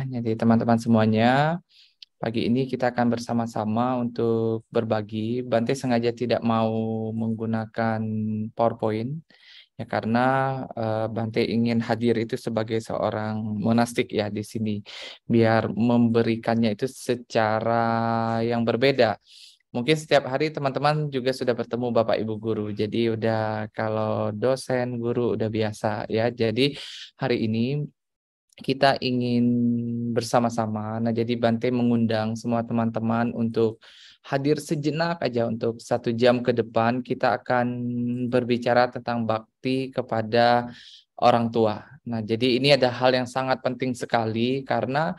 Jadi teman-teman semuanya, pagi ini kita akan bersama-sama untuk berbagi. Bante sengaja tidak mau menggunakan PowerPoint, ya karena Bante ingin hadir itu sebagai seorang monastik ya di sini, biar memberikannya itu secara yang berbeda. Mungkin setiap hari teman-teman juga sudah bertemu Bapak Ibu guru, jadi udah kalau dosen guru udah biasa ya. Jadi hari ini kita ingin bersama-sama. Nah, jadi Bante mengundang semua teman-teman untuk hadir sejenak aja untuk 1 jam ke depan. Kita akan berbicara tentang bakti kepada orang tua. Nah, jadi ini ada hal yang sangat penting sekali karena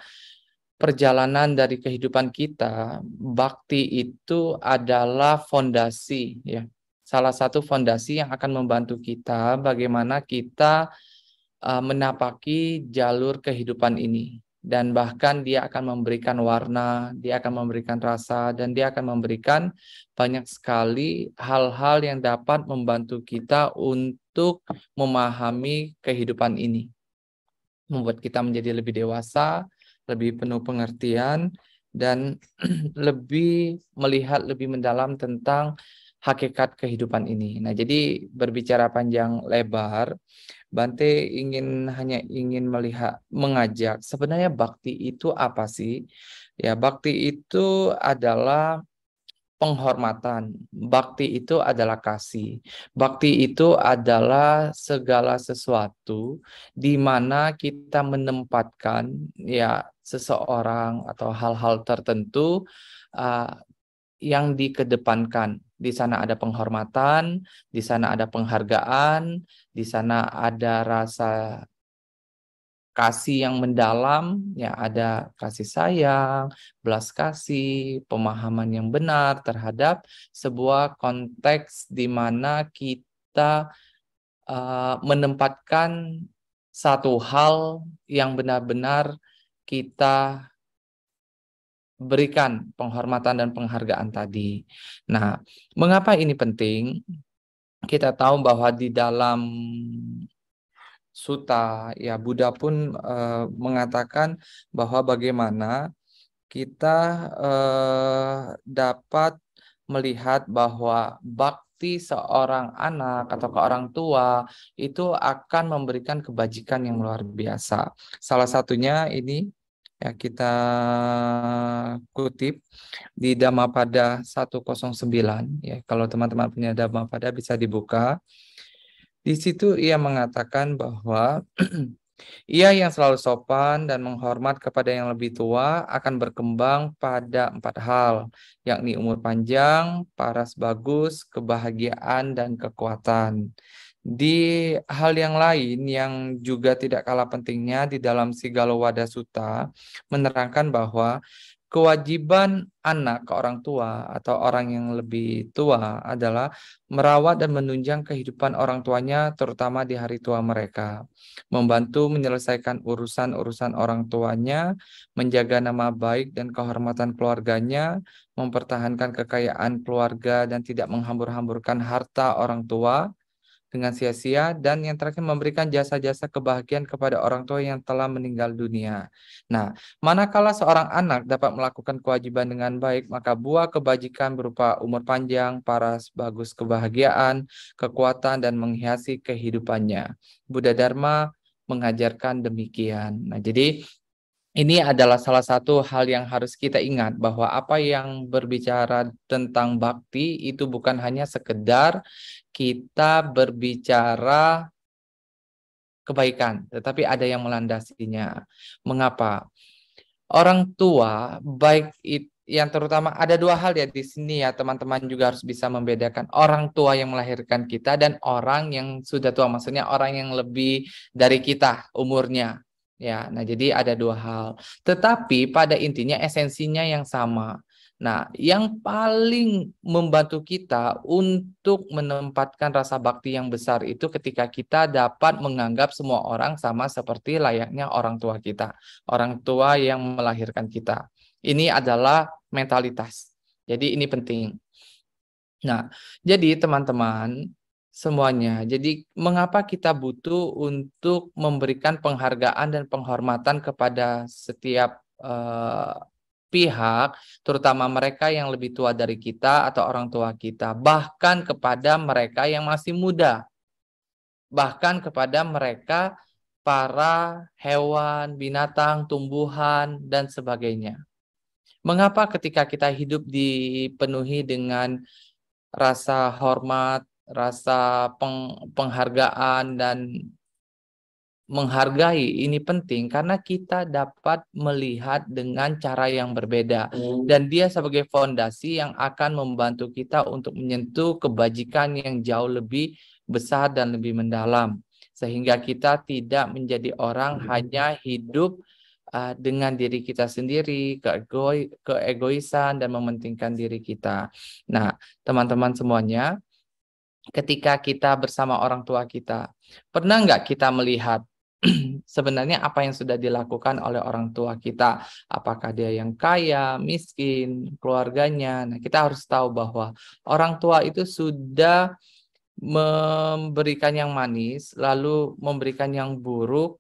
perjalanan dari kehidupan kita, bakti itu adalah fondasi, ya. Salah satu fondasi yang akan membantu kita bagaimana kita menapaki jalur kehidupan ini. Dan bahkan dia akan memberikan warna, dia akan memberikan rasa, dan dia akan memberikan banyak sekali hal-hal yang dapat membantu kita untuk memahami kehidupan ini. Membuat kita menjadi lebih dewasa, lebih penuh pengertian, dan lebih melihat lebih mendalam tentang hakikat kehidupan ini. Nah, jadi berbicara panjang lebar, Bante hanya ingin mengajak sebenarnya bakti itu apa sih? Ya, bakti itu adalah penghormatan. Bakti itu adalah kasih. Bakti itu adalah segala sesuatu di mana kita menempatkan ya seseorang atau hal-hal tertentu uh, yang dikedepankan. Di sana ada penghormatan, di sana ada penghargaan, di sana ada rasa kasih yang mendalam, ya ada kasih sayang, belas kasih, pemahaman yang benar terhadap sebuah konteks di mana kita menempatkan satu hal yang benar-benar kita berikan penghormatan dan penghargaan tadi. Nah, mengapa ini penting? Kita tahu bahwa di dalam Sutta, ya Buddha pun mengatakan bahwa bagaimana kita dapat melihat bahwa bakti seorang anak atau ke orang tua itu akan memberikan kebajikan yang luar biasa. Salah satunya ini ya kita kutip di Dhammapada 109 ya. Kalau teman-teman punya Dhammapada bisa dibuka. Di situ ia mengatakan bahwa ia yang selalu sopan dan menghormat kepada yang lebih tua akan berkembang pada 4 hal, yakni umur panjang, paras bagus, kebahagiaan, dan kekuatan. Di hal yang lain yang juga tidak kalah pentingnya di dalam Sigala Sutta menerangkan bahwa kewajiban anak ke orang tua atau orang yang lebih tua adalah merawat dan menunjang kehidupan orang tuanya terutama di hari tua mereka, membantu menyelesaikan urusan-urusan orang tuanya, menjaga nama baik dan kehormatan keluarganya, mempertahankan kekayaan keluarga dan tidak menghambur-hamburkan harta orang tua dengan sia-sia, dan yang terakhir memberikan jasa-jasa kebahagiaan kepada orang tua yang telah meninggal dunia. Nah, manakala seorang anak dapat melakukan kewajiban dengan baik, maka buah kebajikan berupa umur panjang, paras, bagus, kebahagiaan, kekuatan, dan menghiasi kehidupannya. Buddha Dharma mengajarkan demikian. Nah, jadi ini adalah salah satu hal yang harus kita ingat bahwa apa yang berbicara tentang bakti itu bukan hanya sekedar kita berbicara kebaikan, tetapi ada yang melandasinya. Mengapa? Orang tua baik yang terutama ada 2 hal ya di sini ya, teman-teman juga harus bisa membedakan orang tua yang melahirkan kita dan orang yang sudah tua, maksudnya orang yang lebih dari kita umurnya. Ya, nah jadi ada 2 hal. Tetapi pada intinya esensinya yang sama. Nah, yang paling membantu kita untuk menempatkan rasa bakti yang besar itu ketika kita dapat menganggap semua orang sama seperti layaknya orang tua kita, orang tua yang melahirkan kita. Ini adalah mentalitas. Jadi ini penting. Nah, jadi teman-teman, semuanya. Jadi mengapa kita butuh untuk memberikan penghargaan dan penghormatan kepada setiap pihak, terutama mereka yang lebih tua dari kita atau orang tua kita, bahkan kepada mereka yang masih muda, bahkan kepada mereka para hewan, binatang, tumbuhan, dan sebagainya. Mengapa ketika kita hidup dipenuhi dengan rasa hormat, rasa penghargaan, dan menghargai ini penting karena kita dapat melihat dengan cara yang berbeda dan dia sebagai fondasi yang akan membantu kita untuk menyentuh kebajikan yang jauh lebih besar dan lebih mendalam sehingga kita tidak menjadi orang hanya hidup dengan diri kita sendiri, keegoisan dan mementingkan diri kita. Nah, teman-teman semuanya, ketika kita bersama orang tua kita, pernah nggak kita melihat sebenarnya apa yang sudah dilakukan oleh orang tua kita? Apakah dia yang kaya, miskin, keluarganya? Nah, kita harus tahu bahwa orang tua itu sudah memberikan yang manis, lalu memberikan yang buruk,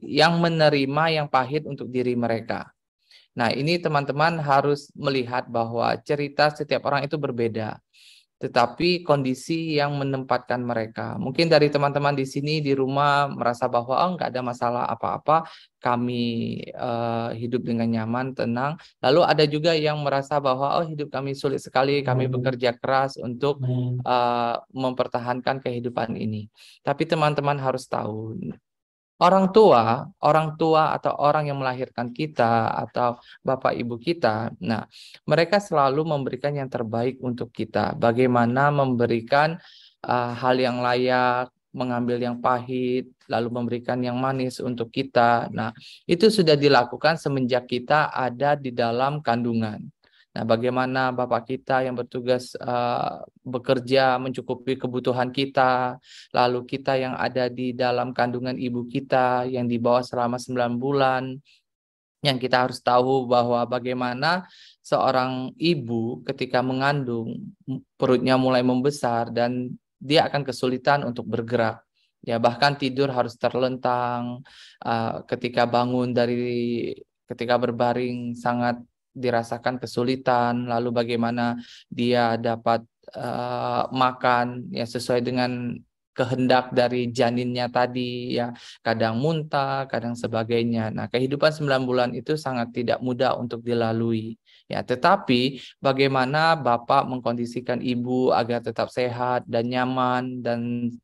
yang menerima yang pahit untuk diri mereka. Nah, ini teman-teman harus melihat bahwa cerita setiap orang itu berbeda. Tetapi kondisi yang menempatkan mereka. Mungkin dari teman-teman di sini di rumah merasa bahwa nggak ada masalah apa-apa, kami hidup dengan nyaman, tenang. Lalu ada juga yang merasa bahwa hidup kami sulit sekali, kami bekerja keras untuk mempertahankan kehidupan ini. Tapi teman-teman harus tahu, orang tua atau orang yang melahirkan kita atau bapak ibu kita, nah mereka selalu memberikan yang terbaik untuk kita. Bagaimana memberikan hal yang layak, mengambil yang pahit, lalu memberikan yang manis untuk kita. Nah, itu sudah dilakukan semenjak kita ada di dalam kandungan. Nah, bagaimana bapak kita yang bertugas bekerja mencukupi kebutuhan kita, lalu kita yang ada di dalam kandungan ibu kita yang di bawah selama 9 bulan, yang kita harus tahu bahwa bagaimana seorang ibu ketika mengandung, perutnya mulai membesar dan dia akan kesulitan untuk bergerak. Ya, bahkan tidur harus terlentang, ketika bangun ketika berbaring sangat dirasakan kesulitan, lalu bagaimana dia dapat makan ya sesuai dengan kehendak dari janinnya tadi ya, kadang muntah, kadang sebagainya. Nah, kehidupan 9 bulan itu sangat tidak mudah untuk dilalui. Ya, tetapi bagaimana Bapak mengkondisikan ibu agar tetap sehat dan nyaman dan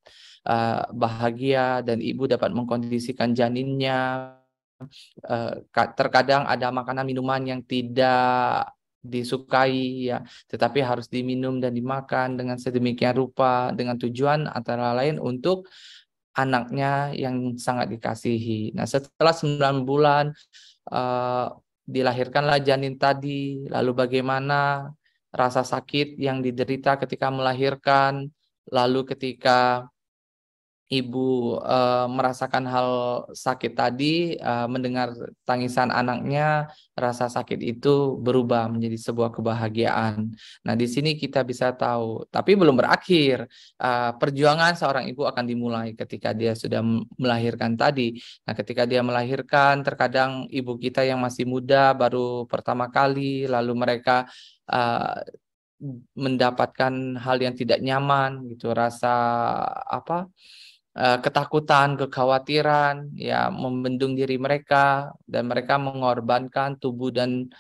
bahagia, dan ibu dapat mengkondisikan janinnya. Terkadang ada makanan minuman yang tidak disukai ya, tetapi harus diminum dan dimakan dengan sedemikian rupa dengan tujuan antara lain untuk anaknya yang sangat dikasihi. Nah, setelah 9 bulan dilahirkanlah janin tadi, lalu bagaimana rasa sakit yang diderita ketika melahirkan, lalu ketika ibu merasakan hal sakit tadi, mendengar tangisan anaknya, rasa sakit itu berubah menjadi sebuah kebahagiaan. Nah, di sini kita bisa tahu, tapi belum berakhir. Perjuangan seorang ibu akan dimulai ketika dia sudah melahirkan tadi. Nah, ketika dia melahirkan, terkadang ibu kita yang masih muda, baru pertama kali, lalu mereka mendapatkan hal yang tidak nyaman, gitu, rasa ketakutan, kekhawatiran, ya membendung diri mereka, dan mereka mengorbankan tubuh dan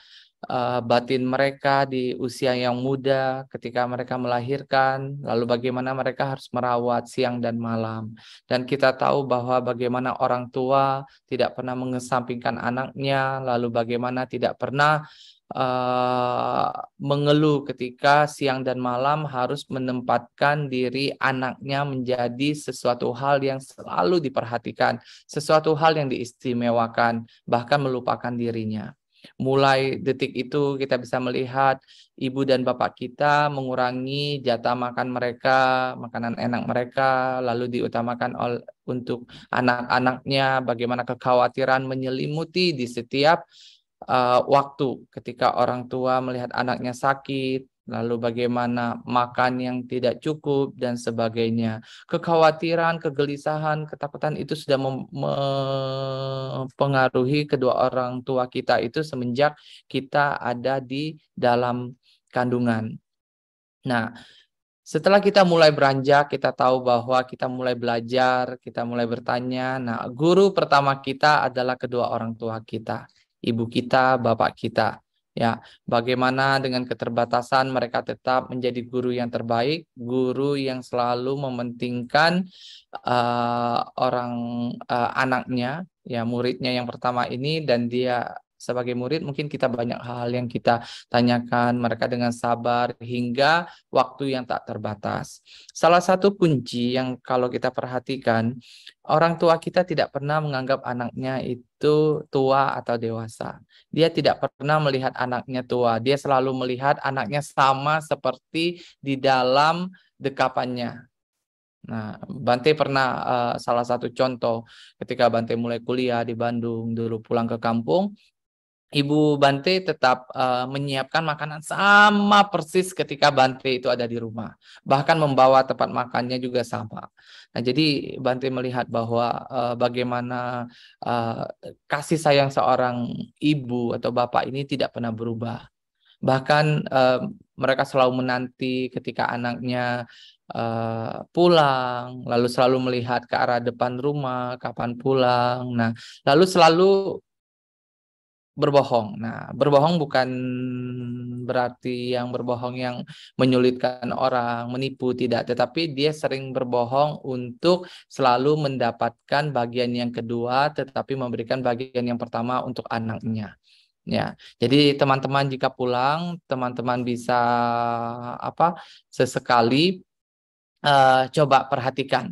batin mereka di usia yang muda ketika mereka melahirkan, lalu bagaimana mereka harus merawat siang dan malam. Dan kita tahu bahwa bagaimana orang tua tidak pernah mengesampingkan anaknya, lalu bagaimana tidak pernah mengeluh ketika siang dan malam harus menempatkan diri anaknya menjadi sesuatu hal yang selalu diperhatikan, sesuatu hal yang diistimewakan, bahkan melupakan dirinya. Mulai detik itu kita bisa melihat ibu dan bapak kita mengurangi jatah makan mereka, makanan enak mereka, lalu diutamakan untuk anak-anaknya, bagaimana kekhawatiran menyelimuti di setiap waktu ketika orang tua melihat anaknya sakit, lalu bagaimana makan yang tidak cukup dan sebagainya. Kekhawatiran, kegelisahan, ketakutan itu sudah mempengaruhi kedua orang tua kita itu semenjak kita ada di dalam kandungan. Nah, setelah kita mulai beranjak, kita tahu bahwa kita mulai belajar, kita mulai bertanya. Nah, guru pertama kita adalah kedua orang tua kita, ibu kita, bapak kita. Ya, bagaimana dengan keterbatasan mereka tetap menjadi guru yang terbaik, guru yang selalu mementingkan anaknya, ya muridnya yang pertama ini, dan dia sebagai murid mungkin kita banyak hal yang kita tanyakan mereka dengan sabar hingga waktu yang tak terbatas. Salah satu kunci yang kalau kita perhatikan, orang tua kita tidak pernah menganggap anaknya itu tua atau dewasa. Dia tidak pernah melihat anaknya tua. Dia selalu melihat anaknya sama seperti di dalam dekapannya. Nah, Bante pernah salah satu contoh ketika Bante mulai kuliah di Bandung, dulu pulang ke kampung, Ibu Bante tetap menyiapkan makanan sama persis ketika Bante itu ada di rumah. Bahkan membawa tempat makannya juga sama. Nah, jadi Bante melihat bahwa bagaimana kasih sayang seorang ibu atau bapak ini tidak pernah berubah. Bahkan mereka selalu menanti ketika anaknya pulang, lalu selalu melihat ke arah depan rumah, kapan pulang. Nah, lalu selalu berbohong. Nah, berbohong bukan berarti yang berbohong yang menyulitkan orang, menipu, tidak. Tetapi dia sering berbohong untuk selalu mendapatkan bagian yang kedua, tetapi memberikan bagian yang pertama untuk anaknya. Ya, jadi teman-teman jika pulang, teman-teman bisa sesekali coba perhatikan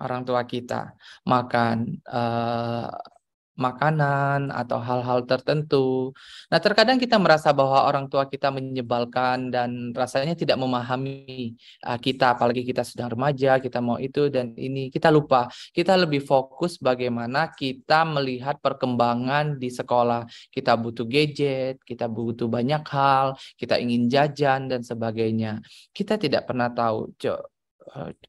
orang tua kita makan makanan atau hal-hal tertentu. Nah, terkadang kita merasa bahwa orang tua kita menyebalkan dan rasanya tidak memahami kita, apalagi kita sudah remaja, kita mau itu dan ini. Kita lupa, kita lebih fokus bagaimana kita melihat perkembangan di sekolah. Kita butuh gadget, kita butuh banyak hal, kita ingin jajan dan sebagainya. Kita tidak pernah tahu,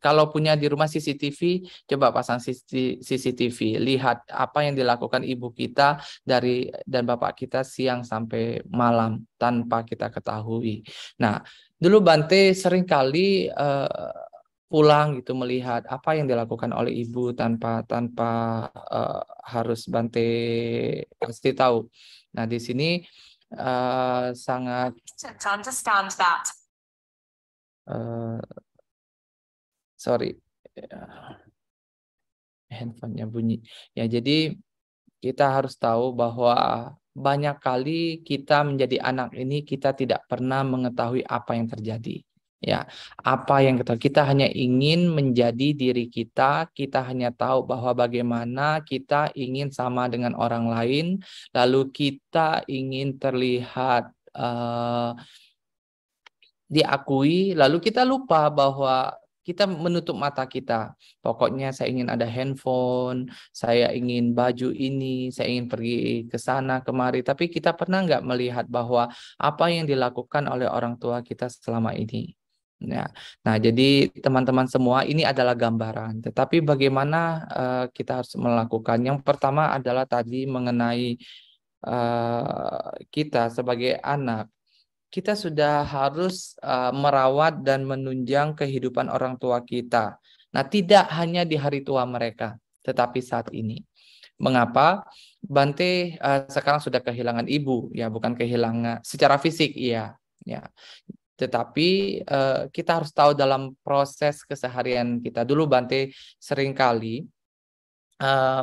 kalau punya di rumah CCTV, coba pasang CCTV, lihat apa yang dilakukan ibu kita dan bapak kita siang sampai malam tanpa kita ketahui. Nah, dulu Bante seringkali pulang gitu melihat apa yang dilakukan oleh ibu tanpa harus Bante pasti tahu. Nah, di sini sangat sorry, handphonenya bunyi. Ya, jadi kita harus tahu bahwa banyak kali kita menjadi anak ini kita tidak pernah mengetahui apa yang terjadi. Ya, apa yang kita hanya ingin menjadi diri kita, kita hanya tahu bahwa bagaimana kita ingin sama dengan orang lain, lalu kita ingin terlihat diakui, lalu kita lupa bahwa kita menutup mata kita. Pokoknya saya ingin ada handphone, saya ingin baju ini, saya ingin pergi ke sana kemari. Tapi kita pernah nggak melihat bahwa apa yang dilakukan oleh orang tua kita selama ini? Nah, jadi teman-teman semua ini adalah gambaran. Tetapi bagaimana kita harus melakukan? Yang pertama adalah tadi mengenai kita sebagai anak. Kita sudah harus merawat dan menunjang kehidupan orang tua kita. Nah, tidak hanya di hari tua mereka, tetapi saat ini. Mengapa? Bante sekarang sudah kehilangan ibu, ya bukan kehilangan secara fisik, iya, ya. Tetapi kita harus tahu dalam proses keseharian kita. Dulu Bante seringkali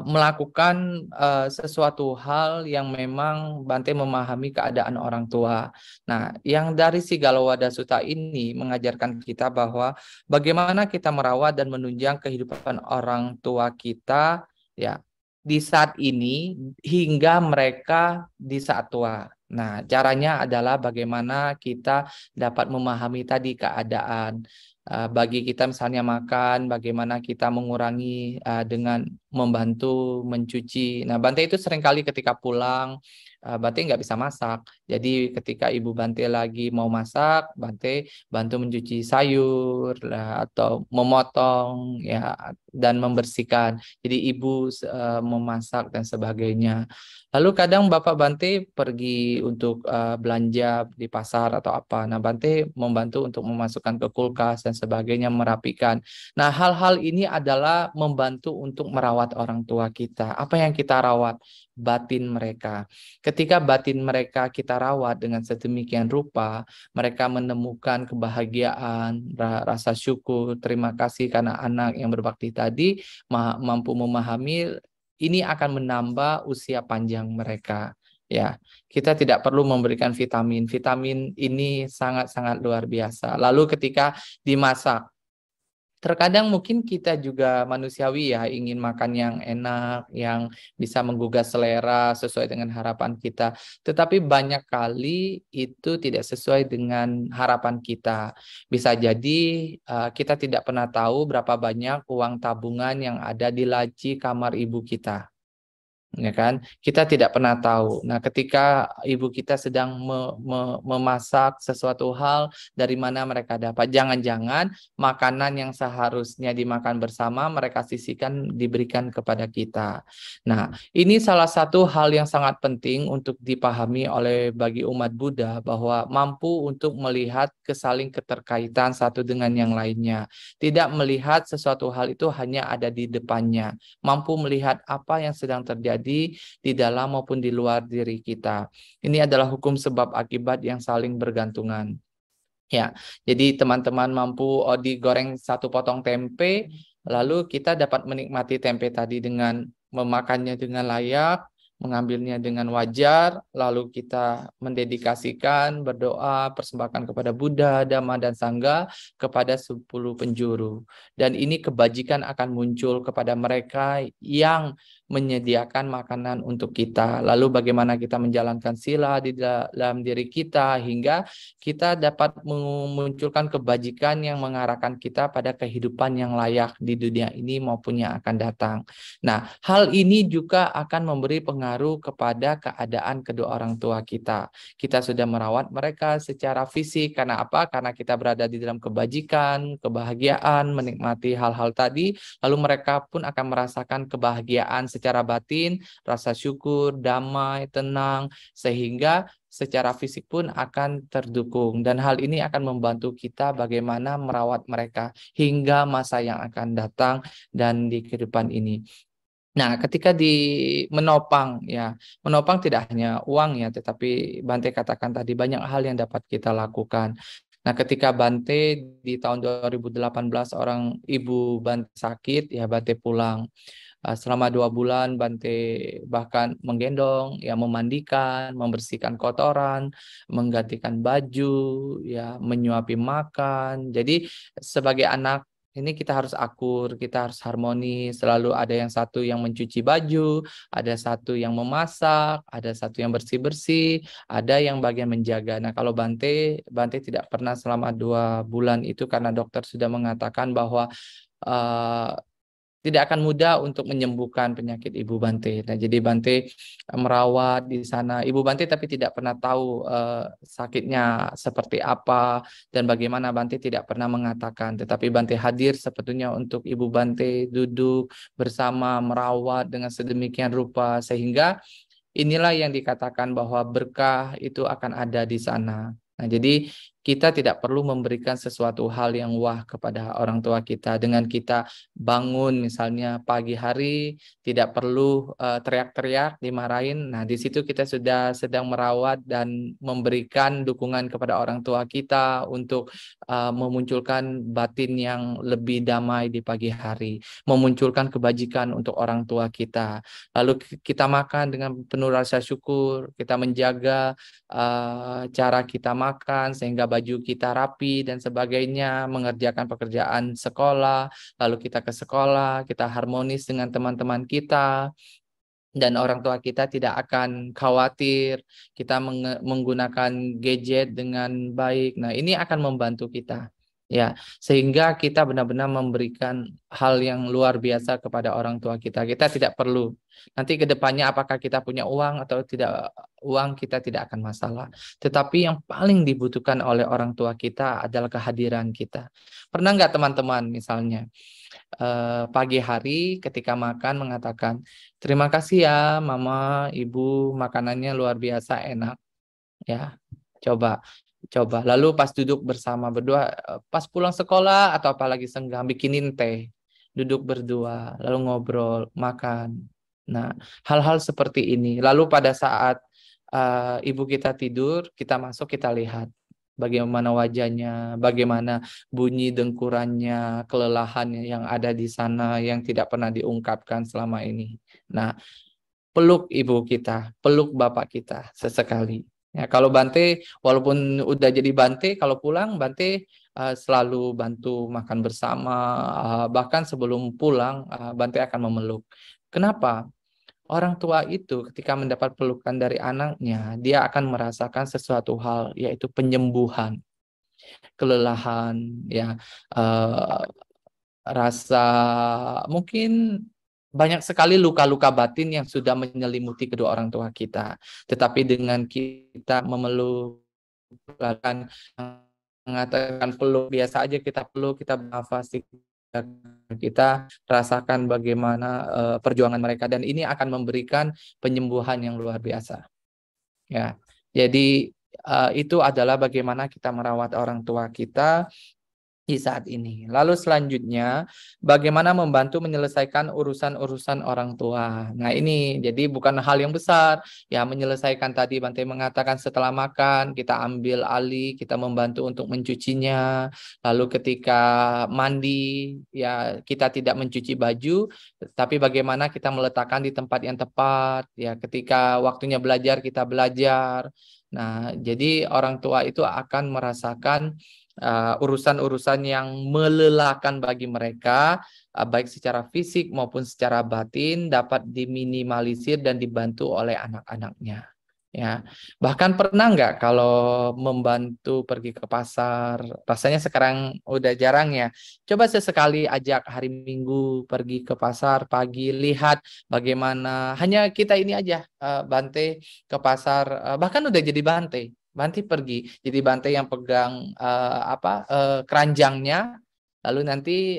melakukan sesuatu hal yang memang Bante memahami keadaan orang tua. Nah, yang dari Sigalawadah Sutta ini mengajarkan kita bahwa bagaimana kita merawat dan menunjang kehidupan orang tua kita ya di saat ini hingga mereka di saat tua. Nah, caranya adalah bagaimana kita dapat memahami tadi keadaan. Bagi kita misalnya makan, bagaimana kita mengurangi dengan membantu mencuci. Nah, Bante itu seringkali ketika pulang, Bante nggak bisa masak. Jadi ketika Ibu Bante lagi mau masak, Bante bantu mencuci sayur lah, atau memotong ya dan membersihkan. Jadi Ibu memasak dan sebagainya. Lalu kadang Bapak Bante pergi untuk belanja di pasar atau apa. Nah, Bante membantu untuk memasukkan ke kulkas dan sebagainya, merapikan. Nah, hal-hal ini adalah membantu untuk merawat orang tua kita. Apa yang kita rawat? Batin mereka. Ketika batin mereka kita rawat dengan sedemikian rupa, mereka menemukan kebahagiaan, rasa syukur, terima kasih karena anak yang berbakti tadi mampu memahami, ini akan menambah usia panjang mereka. Ya, kita tidak perlu memberikan vitamin. Vitamin ini sangat-sangat luar biasa. Lalu ketika dimasak, terkadang mungkin kita juga manusiawi ya, ingin makan yang enak, yang bisa menggugah selera sesuai dengan harapan kita. Tetapi banyak kali itu tidak sesuai dengan harapan kita. Bisa jadi kita tidak pernah tahu berapa banyak uang tabungan yang ada di laci kamar ibu kita. Ya kan, kita tidak pernah tahu. Nah, ketika ibu kita sedang memasak sesuatu hal, dari mana mereka dapat? Jangan-jangan makanan yang seharusnya dimakan bersama mereka sisihkan diberikan kepada kita. Nah, ini salah satu hal yang sangat penting untuk dipahami oleh bagi umat Buddha, bahwa mampu untuk melihat kesaling keterkaitan satu dengan yang lainnya. Tidak melihat sesuatu hal itu hanya ada di depannya, mampu melihat apa yang sedang terjadi di dalam maupun di luar diri kita. Ini adalah hukum sebab akibat yang saling bergantungan. Ya, jadi teman-teman mampu digoreng satu potong tempe, lalu kita dapat menikmati tempe tadi dengan memakannya dengan layak, mengambilnya dengan wajar, lalu kita mendedikasikan, berdoa, persembahkan kepada Buddha, Dhamma, dan Sangha kepada 10 penjuru. Dan ini kebajikan akan muncul kepada mereka yang menyediakan makanan untuk kita. Lalu bagaimana kita menjalankan sila di dalam diri kita hingga kita dapat memunculkan kebajikan yang mengarahkan kita pada kehidupan yang layak di dunia ini maupun yang akan datang. Nah, hal ini juga akan memberi pengaruh kepada keadaan kedua orang tua kita. Kita sudah merawat mereka secara fisik, karena apa? Karena kita berada di dalam kebajikan, kebahagiaan, menikmati hal-hal tadi, lalu mereka pun akan merasakan kebahagiaan secara batin, rasa syukur, damai, tenang, sehingga secara fisik pun akan terdukung. Dan hal ini akan membantu kita bagaimana merawat mereka hingga masa yang akan datang dan di kehidupan ini. Nah, ketika menopang ya, menopang tidak hanya uang ya, tetapi Bante katakan tadi banyak hal yang dapat kita lakukan. Nah, ketika Bante di tahun 2018 orang ibu Bante sakit, ya Bante pulang. Selama 2 bulan Bante bahkan menggendong, ya memandikan, membersihkan kotoran, menggantikan baju, ya menyuapi makan. Jadi sebagai anak ini kita harus akur, kita harus harmoni. Selalu ada yang satu yang mencuci baju, ada satu yang memasak, ada satu yang bersih-bersih, ada yang bagian menjaga. Nah, kalau Bante tidak pernah selama 2 bulan itu, karena dokter sudah mengatakan bahwa uh, tidak akan mudah untuk menyembuhkan penyakit Ibu Bante. Nah, jadi Bante merawat di sana Ibu Bante, tapi tidak pernah tahu sakitnya seperti apa dan bagaimana. Bante tidak pernah mengatakan, tetapi Bante hadir sebetulnya untuk Ibu Bante, duduk bersama, merawat dengan sedemikian rupa, sehingga inilah yang dikatakan bahwa berkah itu akan ada di sana. Nah, jadi kita tidak perlu memberikan sesuatu hal yang wah kepada orang tua kita. Dengan kita bangun misalnya pagi hari, tidak perlu teriak-teriak, dimarahin. Nah, di situ kita sudah sedang merawat dan memberikan dukungan kepada orang tua kita untuk memunculkan batin yang lebih damai di pagi hari, memunculkan kebajikan untuk orang tua kita. Lalu kita makan dengan penuh rasa syukur, kita menjaga cara kita makan sehingga baju kita rapi dan sebagainya, mengerjakan pekerjaan sekolah, lalu kita ke sekolah, kita harmonis dengan teman-teman kita, dan orang tua kita tidak akan khawatir kita menggunakan gadget dengan baik. Nah, ini akan membantu kita. Ya, sehingga kita benar-benar memberikan hal yang luar biasa kepada orang tua kita. Kita tidak perlu nanti ke depannya apakah kita punya uang atau tidak uang, kita tidak akan masalah. Tetapi yang paling dibutuhkan oleh orang tua kita adalah kehadiran kita. Pernah nggak teman-teman misalnya pagi hari ketika makan mengatakan terima kasih ya mama, ibu, makanannya luar biasa enak ya. Coba Coba. Lalu pas duduk bersama berdua, pas pulang sekolah atau apalagi senggang, bikinin teh. Duduk berdua, lalu ngobrol, makan. Nah, hal-hal seperti ini. Lalu pada saat ibu kita tidur, kita masuk, kita lihat bagaimana wajahnya, bagaimana bunyi dengkurannya, kelelahannya yang ada di sana yang tidak pernah diungkapkan selama ini. Nah, peluk ibu kita, peluk bapak kita sesekali. Ya, kalau Bante, walaupun udah jadi Bante, kalau pulang Bante selalu bantu makan bersama, bahkan sebelum pulang Bante akan memeluk. Kenapa? Orang tua itu ketika mendapat pelukan dari anaknya, dia akan merasakan sesuatu hal, yaitu penyembuhan, kelelahan, ya, eh, rasa mungkin banyak sekali luka-luka batin yang sudah menyelimuti kedua orang tua kita. Tetapi dengan kita memeluk, bahkan mengatakan peluk, biasa aja kita peluk, kita bernafas, kita rasakan bagaimana perjuangan mereka, dan ini akan memberikan penyembuhan yang luar biasa. Ya, jadi itu adalah bagaimana kita merawat orang tua kita di saat ini. Lalu selanjutnya, bagaimana membantu menyelesaikan urusan-urusan orang tua. Nah ini jadi bukan hal yang besar. Ya, menyelesaikan tadi Bante mengatakan setelah makan, kita ambil alih, kita membantu untuk mencucinya. Lalu ketika mandi, ya kita tidak mencuci baju, tapi bagaimana kita meletakkan di tempat yang tepat. Ya, ketika waktunya belajar, kita belajar. Nah, jadi orang tua itu akan merasakan urusan-urusan yang melelahkan bagi mereka, baik secara fisik maupun secara batin, dapat diminimalisir dan dibantu oleh anak-anaknya. Ya, bahkan pernah nggak kalau membantu pergi ke pasar, rasanya sekarang udah jarang ya. Coba sesekali ajak hari Minggu pergi ke pasar pagi, lihat bagaimana hanya kita ini aja, Bante ke pasar, bahkan udah jadi Bante. Bante pergi, jadi Bante yang pegang keranjangnya, lalu nanti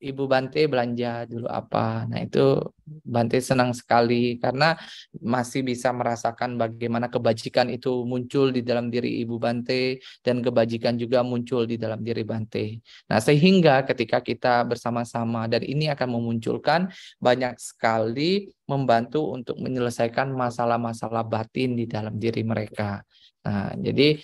Ibu Bante belanja dulu apa. Nah itu Bante senang sekali karena masih bisa merasakan bagaimana kebajikan itu muncul di dalam diri Ibu Bante dan kebajikan juga muncul di dalam diri Bante. Nah sehingga ketika kita bersama-sama, dan ini akan memunculkan banyak sekali membantu untuk menyelesaikan masalah-masalah batin di dalam diri mereka. Nah, jadi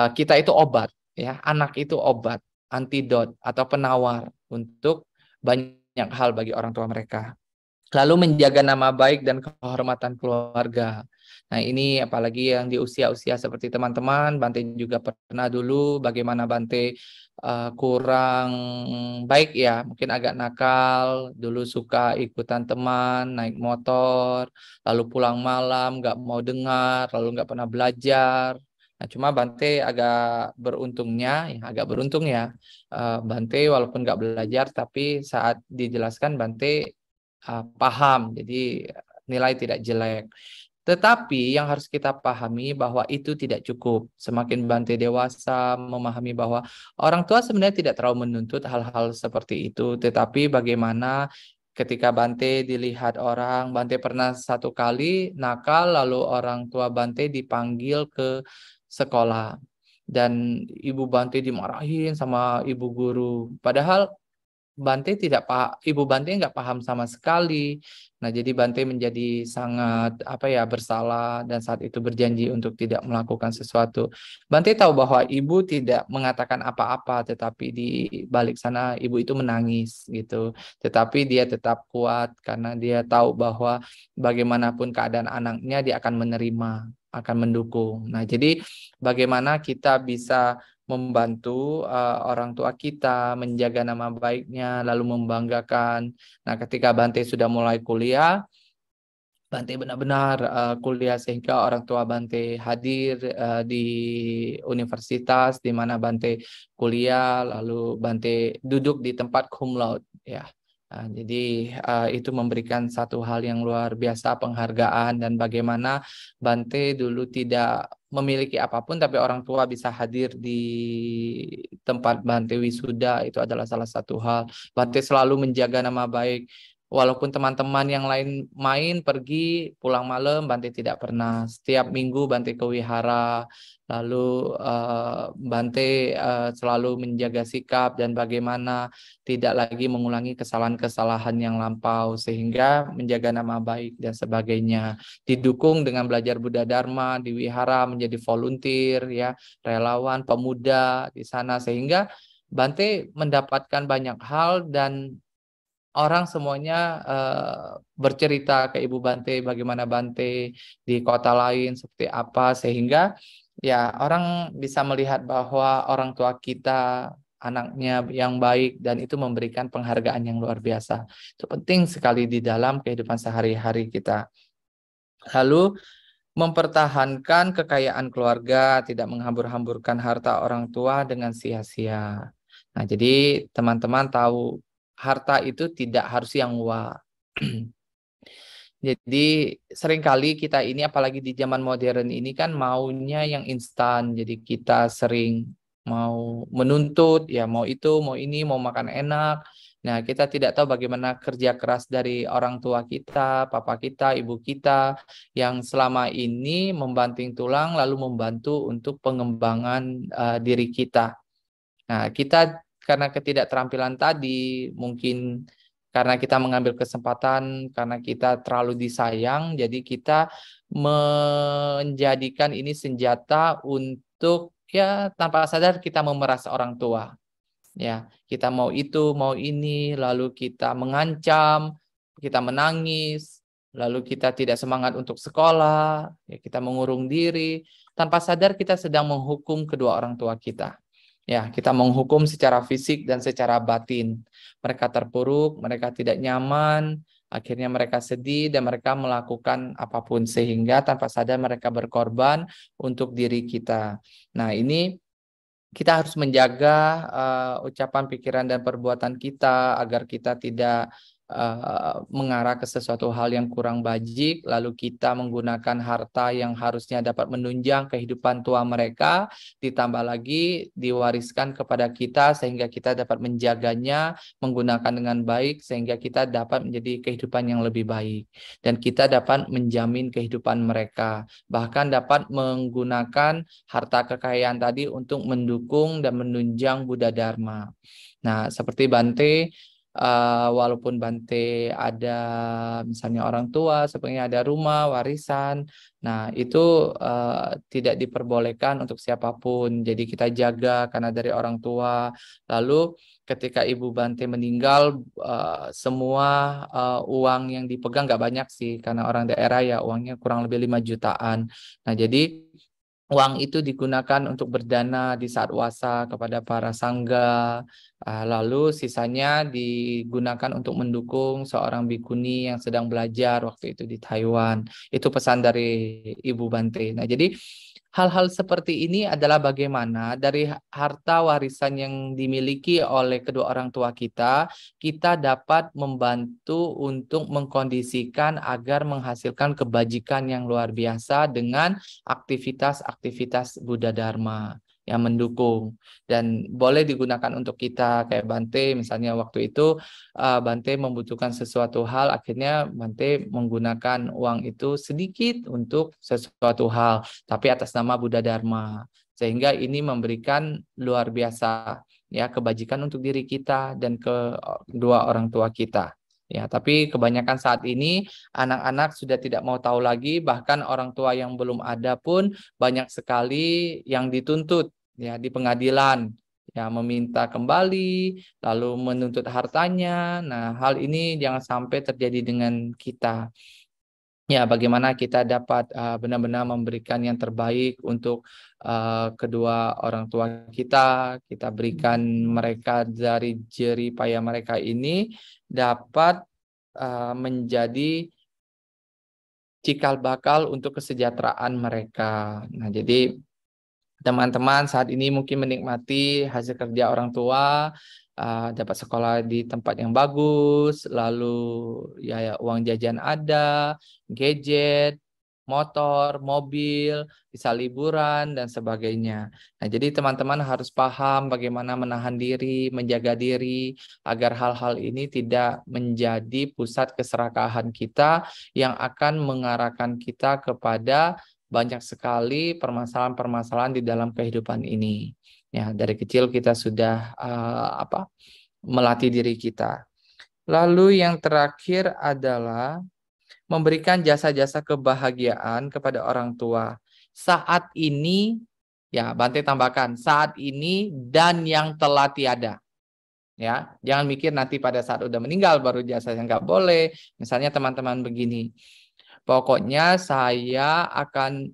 kita itu obat, ya, anak itu obat, antidot atau penawar untuk banyak hal bagi orang tua mereka. Lalu menjaga nama baik dan kehormatan keluarga. Nah ini apalagi yang di usia-usia seperti teman-teman, Bante juga pernah dulu bagaimana Bante kurang baik ya, mungkin agak nakal, dulu suka ikutan teman, naik motor, lalu pulang malam, nggak mau dengar, lalu nggak pernah belajar. Nah, cuma Bante agak beruntung ya, Bante walaupun nggak belajar, tapi saat dijelaskan Bante paham, jadi nilai tidak jelek. Tetapi yang harus kita pahami bahwa itu tidak cukup. Semakin Bante dewasa, memahami bahwa orang tua sebenarnya tidak terlalu menuntut hal-hal seperti itu. Tetapi bagaimana ketika Bante dilihat orang, Bante pernah satu kali nakal, lalu orang tua Bante dipanggil ke sekolah. Dan ibu Bante dimarahin sama ibu guru. Padahal Ibu Bante nggak paham sama sekali. Nah, jadi Bante menjadi sangat bersalah dan saat itu berjanji untuk tidak melakukan sesuatu. Bante tahu bahwa ibu tidak mengatakan apa-apa, tetapi di balik sana ibu itu menangis gitu. Tetapi dia tetap kuat karena dia tahu bahwa bagaimanapun keadaan anaknya dia akan menerima, akan mendukung. Nah, jadi bagaimana kita bisa membantu orang tua kita menjaga nama baiknya, lalu membanggakan. Nah, ketika Bante sudah mulai kuliah, Bante benar-benar kuliah sehingga orang tua Bante hadir di universitas di mana Bante kuliah, lalu Bante duduk di tempat cum laude ya. Jadi itu memberikan satu hal yang luar biasa, penghargaan, dan bagaimana Bante dulu tidak memiliki apapun tapi orang tua bisa hadir di tempat Bante wisuda, itu adalah salah satu hal. Bante selalu menjaga nama baik. Walaupun teman-teman yang lain main, pergi, pulang malam, Bante tidak pernah. Setiap minggu Bante ke wihara, lalu Bante selalu menjaga sikap dan bagaimana tidak lagi mengulangi kesalahan-kesalahan yang lampau, sehingga menjaga nama baik dan sebagainya. Didukung dengan belajar Buddha Dharma di wihara, menjadi volunteer, ya, relawan, pemuda di sana, sehingga Bante mendapatkan banyak hal dan orang semuanya bercerita ke Ibu Bante bagaimana Bante di kota lain seperti apa, sehingga ya orang bisa melihat bahwa orang tua kita anaknya yang baik, dan itu memberikan penghargaan yang luar biasa. Itu penting sekali di dalam kehidupan sehari-hari kita. Lalu mempertahankan kekayaan keluarga, tidak menghambur-hamburkan harta orang tua dengan sia-sia. Nah, jadi teman-teman tahu harta itu tidak harus yang wah. Jadi seringkali kita ini, apalagi di zaman modern ini kan, maunya yang instan. Jadi kita sering mau menuntut, ya mau itu, mau ini, mau makan enak. Nah, kita tidak tahu bagaimana kerja keras dari orang tua kita, papa kita, ibu kita, yang selama ini membanting tulang lalu membantu untuk pengembangan diri kita. Nah, kita karena ketidakterampilan tadi, mungkin karena kita mengambil kesempatan, karena kita terlalu disayang, jadi kita menjadikan ini senjata untuk, ya, tanpa sadar kita memeras orang tua. Ya, kita mau itu, mau ini, lalu kita mengancam, kita menangis, lalu kita tidak semangat untuk sekolah, ya, kita mengurung diri, tanpa sadar kita sedang menghukum kedua orang tua kita. Ya, kita menghukum secara fisik dan secara batin. Mereka terpuruk, mereka tidak nyaman, akhirnya mereka sedih dan mereka melakukan apapun, sehingga tanpa sadar mereka berkorban untuk diri kita. Nah, ini kita harus menjaga ucapan, pikiran, dan perbuatan kita agar kita tidak mengarah ke sesuatu hal yang kurang bajik, lalu kita menggunakan harta yang harusnya dapat menunjang kehidupan tua mereka, ditambah lagi diwariskan kepada kita sehingga kita dapat menjaganya, menggunakan dengan baik sehingga kita dapat menjadi kehidupan yang lebih baik, dan kita dapat menjamin kehidupan mereka, bahkan dapat menggunakan harta kekayaan tadi untuk mendukung dan menunjang Buddha Dharma. Nah, seperti Bante, walaupun Bante ada misalnya orang tua, sebenarnya ada rumah, warisan, nah itu tidak diperbolehkan untuk siapapun. Jadi kita jaga karena dari orang tua. Lalu ketika Ibu Bante meninggal, semua uang yang dipegang nggak banyak sih, karena orang daerah ya, uangnya kurang lebih 5 jutaan. Nah, jadi uang itu digunakan untuk berdana di saat wasa kepada para sangga, lalu sisanya digunakan untuk mendukung seorang bikuni yang sedang belajar waktu itu di Taiwan. Itu pesan dari Ibu Bante. Nah, jadi hal-hal seperti ini adalah bagaimana dari harta warisan yang dimiliki oleh kedua orang tua kita, kita dapat membantu untuk mengkondisikan agar menghasilkan kebajikan yang luar biasa dengan aktivitas-aktivitas Buddha Dharma yang mendukung, dan boleh digunakan untuk kita. Kayak Bante misalnya waktu itu Bante membutuhkan sesuatu hal, akhirnya Bante menggunakan uang itu sedikit untuk sesuatu hal tapi atas nama Buddha Dharma, sehingga ini memberikan luar biasa, ya, kebajikan untuk diri kita dan kedua orang tua kita. Ya, tapi kebanyakan saat ini anak-anak sudah tidak mau tahu lagi, bahkan orang tua yang belum ada pun banyak sekali yang dituntut, ya, di pengadilan, ya, meminta kembali, lalu menuntut hartanya. Nah, hal ini jangan sampai terjadi dengan kita. Ya, bagaimana kita dapat benar-benar memberikan yang terbaik untuk kedua orang tua kita. Kita berikan mereka dari jerih payah mereka ini dapat menjadi cikal bakal untuk kesejahteraan mereka. Nah, jadi teman-teman saat ini mungkin menikmati hasil kerja orang tua, dapat sekolah di tempat yang bagus, lalu ya uang jajan ada, gadget, motor, mobil, bisa liburan dan sebagainya. Nah, jadi teman-teman harus paham bagaimana menahan diri, menjaga diri agar hal-hal ini tidak menjadi pusat keserakahan kita yang akan mengarahkan kita kepada banyak sekali permasalahan-permasalahan di dalam kehidupan ini. Ya, dari kecil kita sudah melatih diri kita. Lalu yang terakhir adalah memberikan jasa-jasa kebahagiaan kepada orang tua. Saat ini, ya Bante tambahkan, saat ini dan yang telah tiada. Ya, jangan mikir nanti pada saat udah meninggal baru jasanya, nggak boleh. Misalnya teman-teman begini, pokoknya saya akan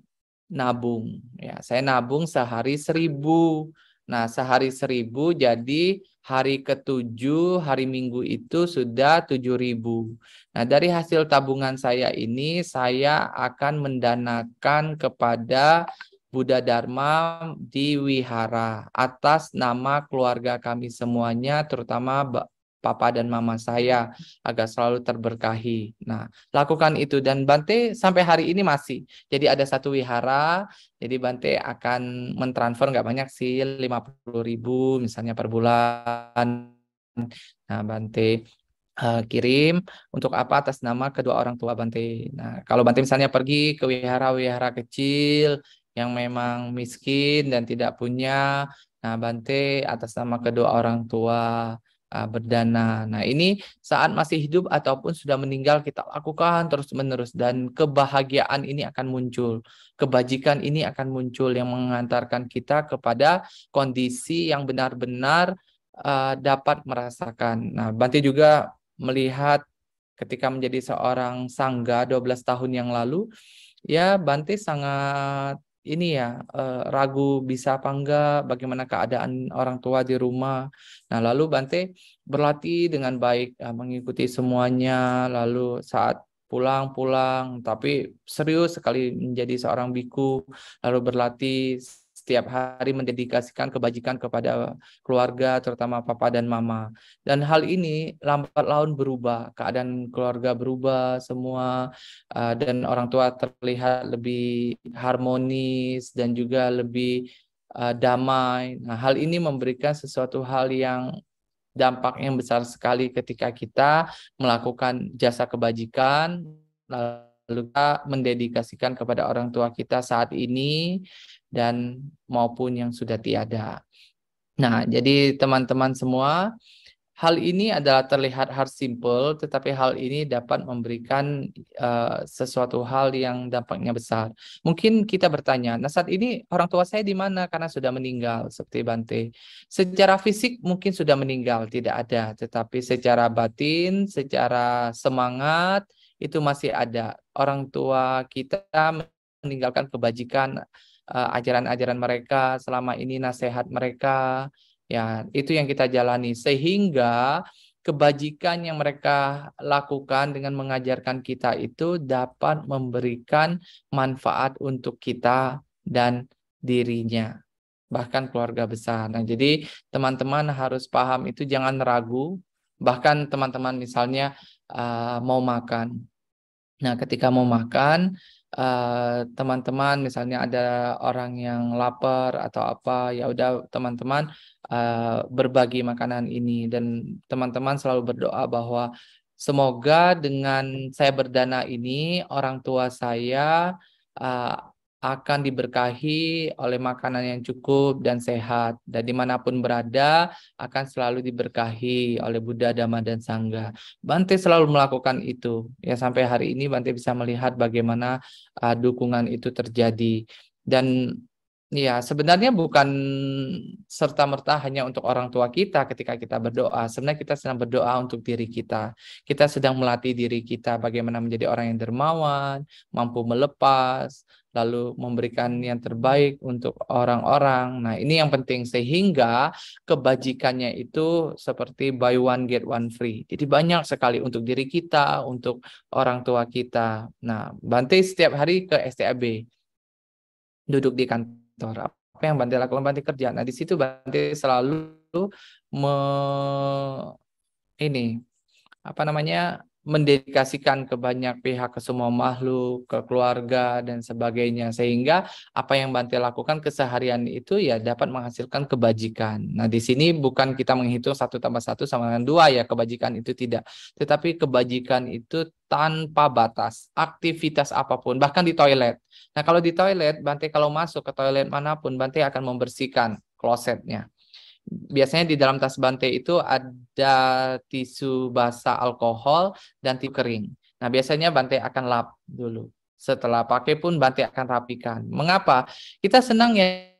nabung. Ya, saya nabung sehari 1.000. Nah, sehari 1.000 jadi hari ke-7, hari Minggu itu sudah 7.000. Nah, dari hasil tabungan saya ini, saya akan mendanakan kepada Buddha Dharma di wihara atas nama keluarga kami semuanya, terutama papa dan mama saya, agar selalu terberkahi. Nah, lakukan itu dan Bante sampai hari ini masih. Jadi ada satu wihara, jadi Bante akan mentransfer nggak banyak sih, 50.000 misalnya per bulan. Nah, Bante kirim untuk apa atas nama kedua orang tua Bante. Nah, kalau Bante misalnya pergi ke wihara-wihara kecil yang memang miskin dan tidak punya, nah Bante atas nama kedua orang tua berdana. Nah, ini saat masih hidup ataupun sudah meninggal kita lakukan terus-menerus dan kebahagiaan ini akan muncul. Kebajikan ini akan muncul yang mengantarkan kita kepada kondisi yang benar-benar dapat merasakan. Nah, Bante juga melihat ketika menjadi seorang sangga 12 tahun yang lalu, ya Bante sangat ini ya ragu bisa apa enggak, bagaimana keadaan orang tua di rumah. Nah, lalu Bante berlatih dengan baik, mengikuti semuanya, lalu saat pulang, tapi serius sekali menjadi seorang biku, lalu berlatih setiap hari mendedikasikan kebajikan kepada keluarga, terutama papa dan mama. Dan hal ini lambat laun berubah, keadaan keluarga berubah semua, dan orang tua terlihat lebih harmonis dan juga lebih damai. Nah, hal ini memberikan sesuatu hal yang dampak yang besar sekali ketika kita melakukan jasa kebajikan, lalu kita mendedikasikan kepada orang tua kita saat ini dan maupun yang sudah tiada. Nah, jadi teman-teman semua, hal ini adalah terlihat hal simple, tetapi hal ini dapat memberikan sesuatu hal yang dampaknya besar. Mungkin kita bertanya, nah saat ini orang tua saya di mana karena sudah meninggal, seperti Bante. Secara fisik mungkin sudah meninggal, tidak ada. Tetapi secara batin, secara semangat, itu masih ada. Orang tua kita meninggalkan kebajikan, ajaran-ajaran mereka, selama ini nasihat mereka, ya, itu yang kita jalani sehingga kebajikan yang mereka lakukan dengan mengajarkan kita itu dapat memberikan manfaat untuk kita dan dirinya, bahkan keluarga besar. Nah, jadi teman-teman harus paham itu, jangan ragu. Bahkan teman-teman misalnya mau makan. Nah, ketika mau makan, teman-teman misalnya ada orang yang lapar atau apa, ya udah teman-teman berbagi makanan ini dan teman-teman selalu berdoa bahwa semoga dengan saya berdana ini orang tua saya uh, akan diberkahi oleh makanan yang cukup dan sehat, dan dimanapun berada akan selalu diberkahi oleh Buddha, Dhamma, dan Sangha. Bante selalu melakukan itu. Ya, sampai hari ini Bante bisa melihat bagaimana dukungan itu terjadi. Dan Ya, sebenarnya bukan serta-merta hanya untuk orang tua kita ketika kita berdoa. Sebenarnya kita sedang berdoa untuk diri kita. Kita sedang melatih diri kita bagaimana menjadi orang yang dermawan, mampu melepas, lalu memberikan yang terbaik untuk orang-orang. Nah, ini yang penting sehingga kebajikannya itu seperti buy one get one free. Jadi banyak sekali untuk diri kita, untuk orang tua kita. Nah, Bante setiap hari ke STAB, duduk di kantor. Apa yang Bante lakukan? Bante kerja. Nah, di situ Bante selalu me, ini apa namanya, mendedikasikan ke banyak pihak, ke semua makhluk, ke keluarga dan sebagainya, sehingga apa yang Bante lakukan keseharian itu ya dapat menghasilkan kebajikan. Nah, di sini bukan kita menghitung 1 tambah 1 sama dengan 2 ya, kebajikan itu tidak, tetapi kebajikan itu tanpa batas, aktivitas apapun, bahkan di toilet. Nah, kalau di toilet, Bante kalau masuk ke toilet manapun, Bante akan membersihkan klosetnya. Biasanya di dalam tas Bante itu ada tisu basah alkohol dan tisu kering. Nah, biasanya Bante akan lap dulu. Setelah pakai pun Bante akan rapikan. Mengapa? Kita senang ya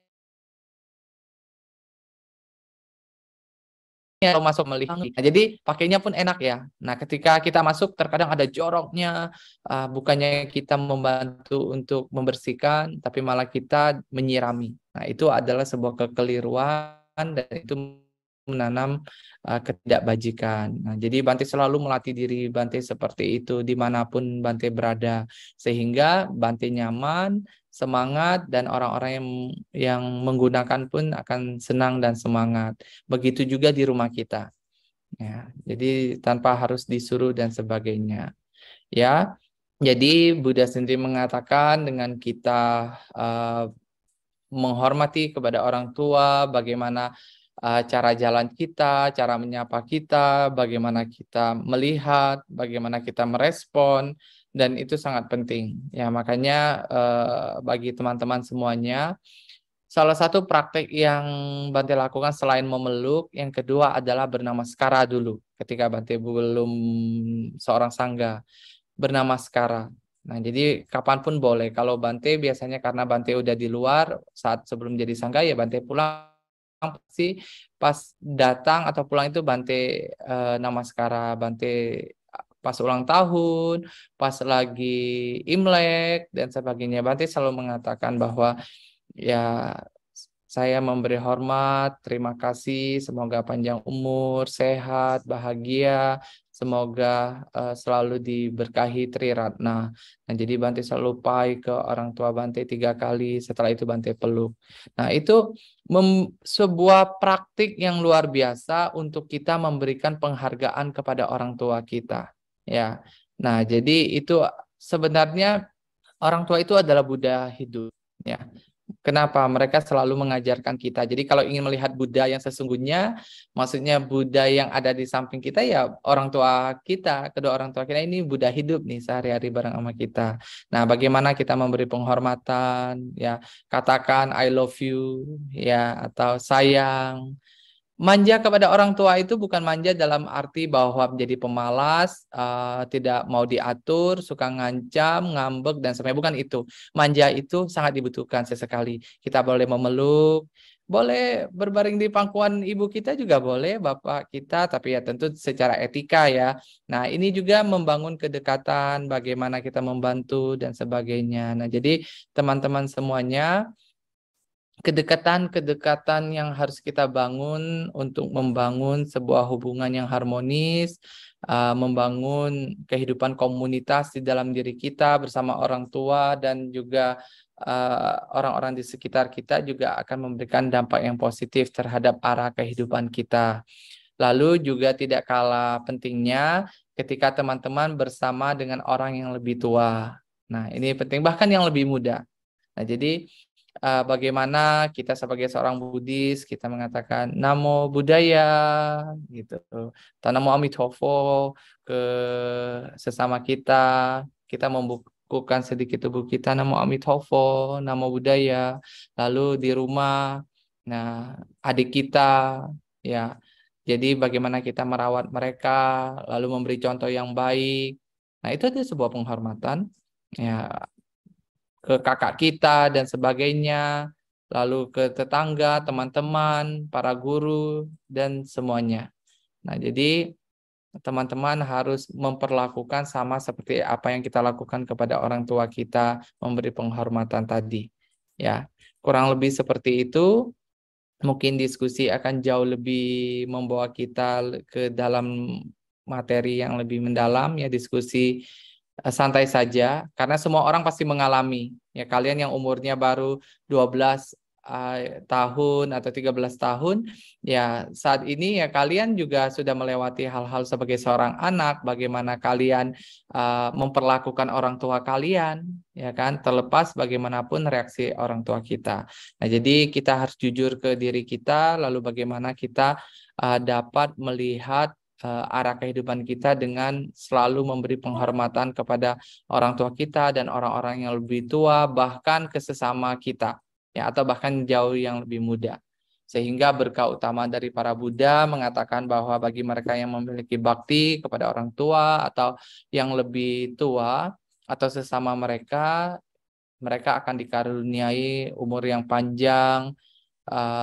kalau masuk melihat. Nah, jadi pakainya pun enak ya. Nah, ketika kita masuk terkadang ada joroknya, bukannya kita membantu untuk membersihkan, tapi malah kita menyirami. Nah, itu adalah sebuah kekeliruan dan itu menanam ketidakbajikan. Nah, jadi Bante selalu melatih diri Bante seperti itu dimanapun Bante berada, sehingga Bante nyaman, semangat, dan orang-orang yang menggunakan pun akan senang dan semangat. Begitu juga di rumah kita. Ya, jadi tanpa harus disuruh dan sebagainya. Ya, jadi Buddha sendiri mengatakan dengan kita menghormati kepada orang tua, bagaimana cara jalan kita, cara menyapa kita, bagaimana kita melihat, bagaimana kita merespon, dan itu sangat penting. Ya, makanya bagi teman-teman semuanya, salah satu praktek yang Bante lakukan selain memeluk, yang kedua adalah bernamaskara dulu. Ketika Bante belum seorang sangga, bernamaskara. Nah, jadi kapanpun boleh. Kalau Bante biasanya karena Bante udah di luar saat sebelum jadi sangga, ya Bante pulang sih pas datang atau pulang itu Bante namaskara, Bante pas ulang tahun, pas lagi Imlek dan sebagainya. Bante selalu mengatakan bahwa ya, saya memberi hormat, terima kasih, semoga panjang umur, sehat, bahagia, semoga selalu diberkahi Tri Ratna. Nah, jadi Bante selalu pai ke orang tua Bante 3 kali, setelah itu Bante peluk. Nah, itu sebuah praktik yang luar biasa untuk kita memberikan penghargaan kepada orang tua kita. Ya, nah jadi itu sebenarnya orang tua itu adalah Buddha hidup. Ya, kenapa? Mereka selalu mengajarkan kita. Jadi kalau ingin melihat Buddha yang sesungguhnya, maksudnya Buddha yang ada di samping kita ya orang tua kita, kedua orang tua kita ini Buddha hidup nih sehari-hari bareng sama kita. Nah, bagaimana kita memberi penghormatan, ya, katakan I love you, ya, atau sayang. Manja kepada orang tua itu bukan manja dalam arti bahwa menjadi pemalas, tidak mau diatur, suka ngancam, ngambek, dan sebagainya. Bukan itu. Manja itu sangat dibutuhkan sesekali. Kita boleh memeluk, boleh berbaring di pangkuan ibu kita juga boleh, bapak kita, tapi ya tentu secara etika ya. Nah, ini juga membangun kedekatan, bagaimana kita membantu, dan sebagainya. Nah, jadi teman-teman semuanya, kedekatan-kedekatan yang harus kita bangun untuk membangun sebuah hubungan yang harmonis, membangun kehidupan komunitas di dalam diri kita bersama orang tua dan juga orang-orang di sekitar kita juga akan memberikan dampak yang positif terhadap arah kehidupan kita. Lalu juga tidak kalah pentingnya ketika teman-teman bersama dengan orang yang lebih tua. Nah, ini penting, bahkan yang lebih muda. Nah, jadi bagaimana kita sebagai seorang Buddhis kita mengatakan Namo Buddhaya gitu, atau Namo Amitabha ke sesama kita membukukan sedikit tubuh kita Namo Amitabha, Namo Buddhaya, lalu di rumah, nah adik kita ya, jadi bagaimana kita merawat mereka, lalu memberi contoh yang baik. Nah, itu adalah sebuah penghormatan ya ke kakak kita dan sebagainya. lalu ke tetangga, teman-teman, para guru, dan semuanya. Nah, jadi teman-teman harus memperlakukan sama seperti apa yang kita lakukan kepada orang tua kita, memberi penghormatan tadi. Ya, kurang lebih seperti itu. Mungkin diskusi akan jauh lebih membawa kita ke dalam materi yang lebih mendalam, ya diskusi santai saja, karena semua orang pasti mengalami. Ya, kalian yang umurnya baru 12 tahun atau 13 tahun, ya saat ini ya kalian juga sudah melewati hal-hal sebagai seorang anak, bagaimana kalian memperlakukan orang tua kalian, ya kan, terlepas bagaimanapun reaksi orang tua kita. Nah, jadi kita harus jujur ke diri kita, lalu bagaimana kita dapat melihat arah kehidupan kita dengan selalu memberi penghormatan kepada orang tua kita dan orang-orang yang lebih tua, bahkan ke sesama kita, ya, atau bahkan jauh yang lebih muda. Sehingga berkah utama dari para Buddha mengatakan bahwa bagi mereka yang memiliki bakti kepada orang tua atau yang lebih tua atau sesama mereka, mereka akan dikaruniai umur yang panjang,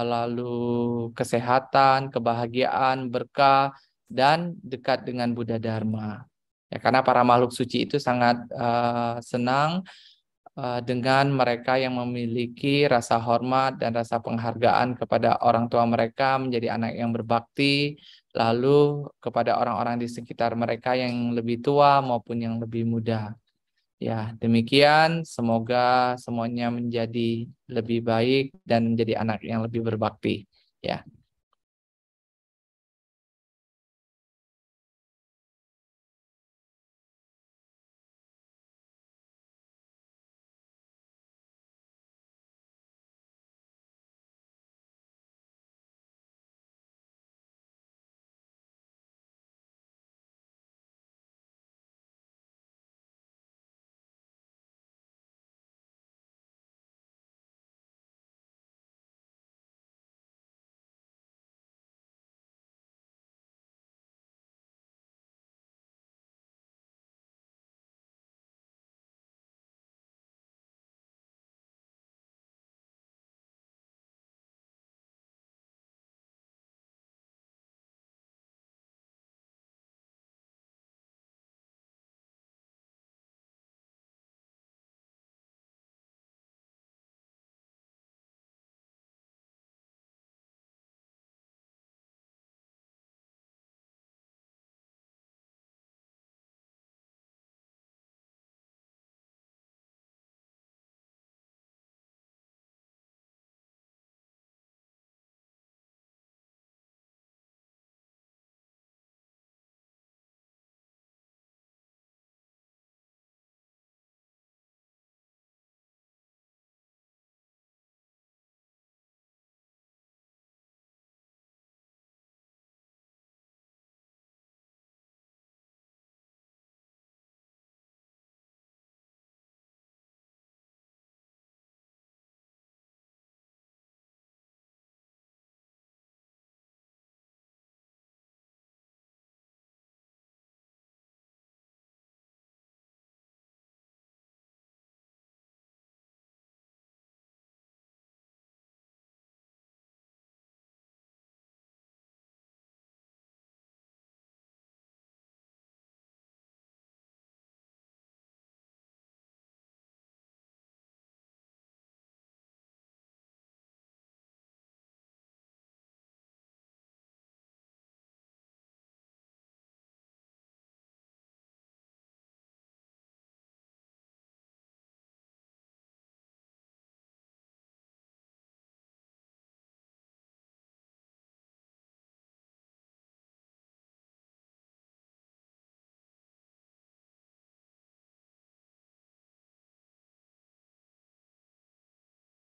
lalu kesehatan, kebahagiaan, berkah, dan dekat dengan Buddha Dharma. Ya, karena para makhluk suci itu sangat senang dengan mereka yang memiliki rasa hormat dan rasa penghargaan kepada orang tua mereka, menjadi anak yang berbakti, lalu kepada orang-orang di sekitar mereka yang lebih tua maupun yang lebih muda. Ya, demikian. Semoga semuanya menjadi lebih baik dan menjadi anak yang lebih berbakti. Ya.